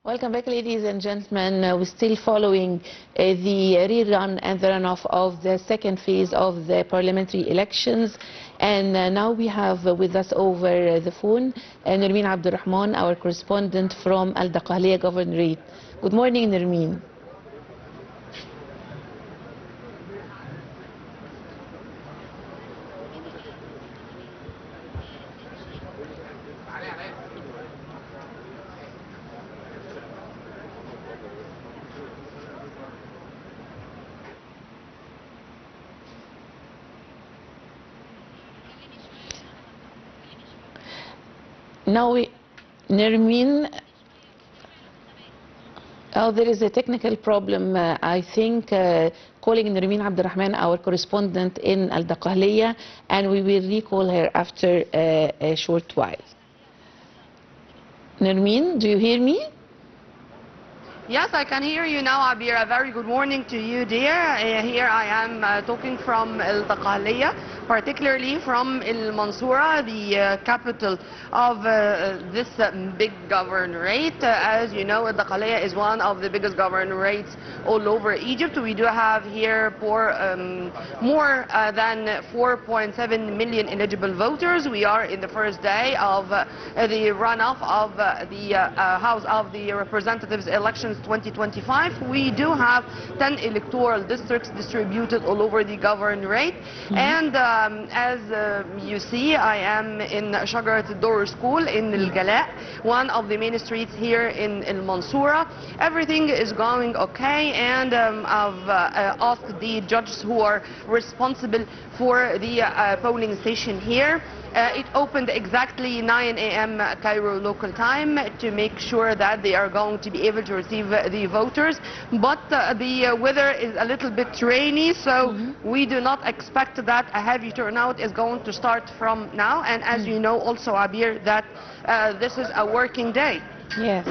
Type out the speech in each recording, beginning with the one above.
Welcome back, ladies and gentlemen. We're still following the rerun and the runoff of the second phase of the parliamentary elections. And now we have with us over the phone Nermin Rahman, our correspondent from Al Daqqaliyya Governorate. Good morning, Nermin. Now, Nermin, there is a technical problem. I think calling Nermin Rahman, our correspondent in Al Daqqaliyya, and we will recall her after a short while. Nermin, do you hear me? Yes, I can hear you now, Abir. A very good morning to you, dear. Here I am talking from Al Daqqaliyya, particularly from Mansoura, the capital of this big governorate. As you know, Al Daqqaliyya is one of the biggest governorates all over Egypt. We do have here more than 4.7 million eligible voters. We are in the first day of the runoff of the House of the Representatives elections 2025. We do have 10 electoral districts distributed all over the governorate. And as you see, I am in Shajarat Dor School in Al Gala, one of the main streets here in Mansoura. Everything is going okay, and I've asked the judges who are responsible for the polling station here. It opened exactly 9 a.m. Cairo local time to make sure that they are going to be able to receive the voters. But the weather is a little bit rainy, so we do not expect that a heavy turnout is going to start from now. And as you know also, Abir, that this is a working day. Yes.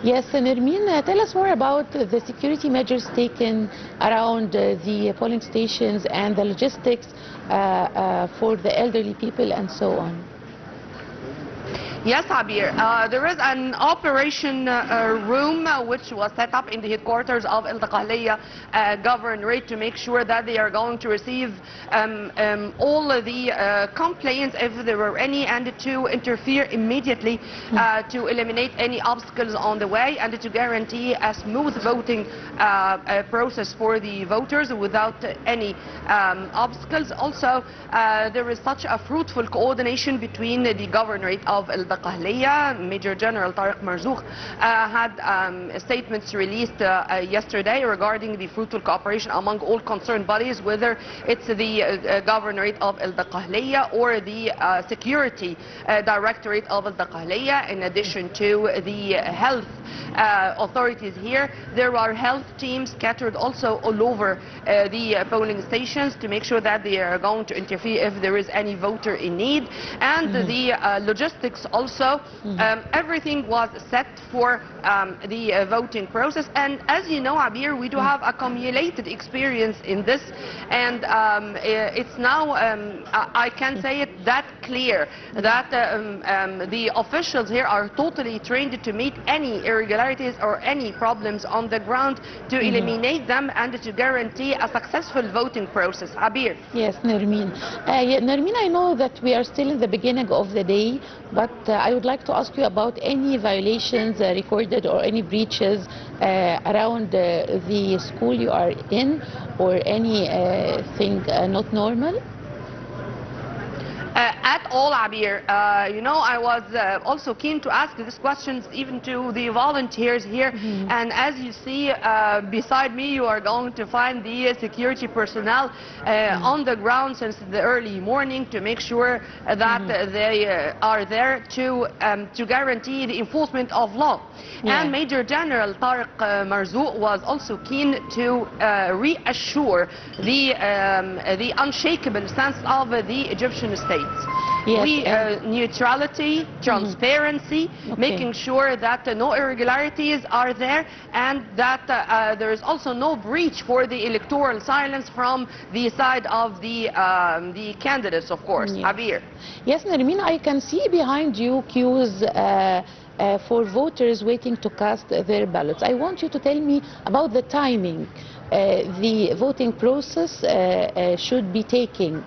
Yes, Nermin, tell us more about the security measures taken around the polling stations and the logistics for the elderly people and so on. Yes, Abir. There is an operation room which was set up in the headquarters of Al Daqqaliyya Governorate to make sure that they are going to receive all the complaints, if there were any, and to interfere immediately to eliminate any obstacles on the way and to guarantee a smooth voting process for the voters without any obstacles. Also, there is such a fruitful coordination between the Governorate of Al Daqqaliyya. Major General Tariq Marzouk had statements released yesterday regarding the fruitful cooperation among all concerned bodies, whether it's the Governorate of Al Daqqaliyya or the Security Directorate of Al Daqqaliyya. In addition to the health authorities here, there are health teams scattered also all over the polling stations to make sure that they are going to interfere if there is any voter in need. And the logistics also, everything was set for the voting process. And as you know, Abir, we do have accumulated experience in this, and it's now, I can say it that clear, that the officials here are totally trained to meet any irregularities or any problems on the ground, to eliminate them and to guarantee a successful voting process. Abir. Yes, Nermin. Nermin, I know that we are still in the beginning of the day, but I would like to ask you about any violations recorded or any breaches around the school you are in, or anything not normal? At all, Abir. You know, I was also keen to ask these questions even to the volunteers here. And as you see beside me, you are going to find the security personnel on the ground since the early morning to make sure that they are there to guarantee the enforcement of law. And Major General Tariq Marzouk was also keen to reassure the unshakable sense of the Egyptian state. Yes, neutrality, transparency, making sure that no irregularities are there, and that there is also no breach for the electoral silence from the side of the candidates, of course. Abir. Yes, Nermin, I can see behind you queues for voters waiting to cast their ballots. I want you to tell me about the timing the voting process should be taking.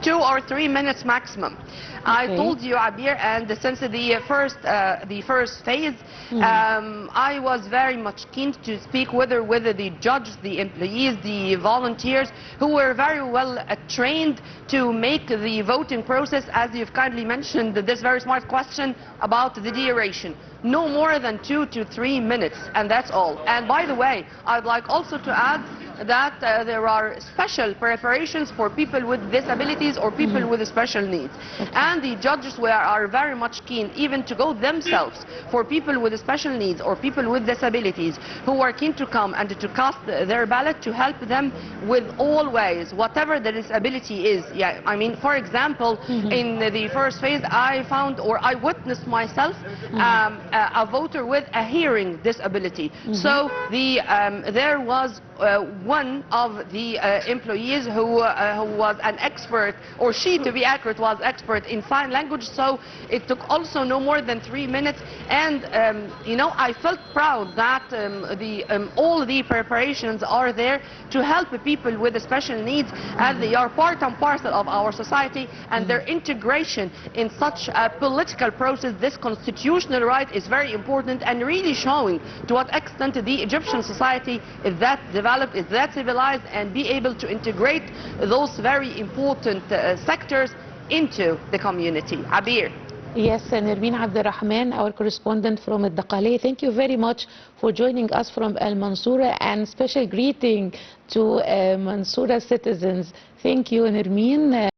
2 or 3 minutes maximum. I told you, Abir, and since the first phase, I was very much keen to speak with the judges, the employees, the volunteers, who were very well trained to make the voting process, as you've kindly mentioned, this very smart question about the duration. No more than 2 to 3 minutes, and that's all. And by the way, I'd like also to add that there are special preparations for people with disabilities or people with special needs. And the judges are very much keen even to go themselves for people with special needs or people with disabilities who are keen to come and to cast their ballot, to help them with all ways, whatever the disability is. Yeah, I mean, for example, in the first phase, I found, or I witnessed myself, a voter with a hearing disability. So there was one of the employees who was an expert, or she, to be accurate, was expert in sign language. So it took also no more than 3 minutes, and you know, I felt proud that all the preparations are there to help people with special needs, as they are part and parcel of our society, and their integration in such a political process, this constitutional right, is very important, and really showing to what extent the Egyptian society is that developed, is that civilized, and be able to integrate those very important sectors into the community. Abir. Yes, Nermin Rahman, our correspondent from Dakhale, thank you very much for joining us from Mansoura, and special greeting to Mansoura citizens. Thank you, Nermin.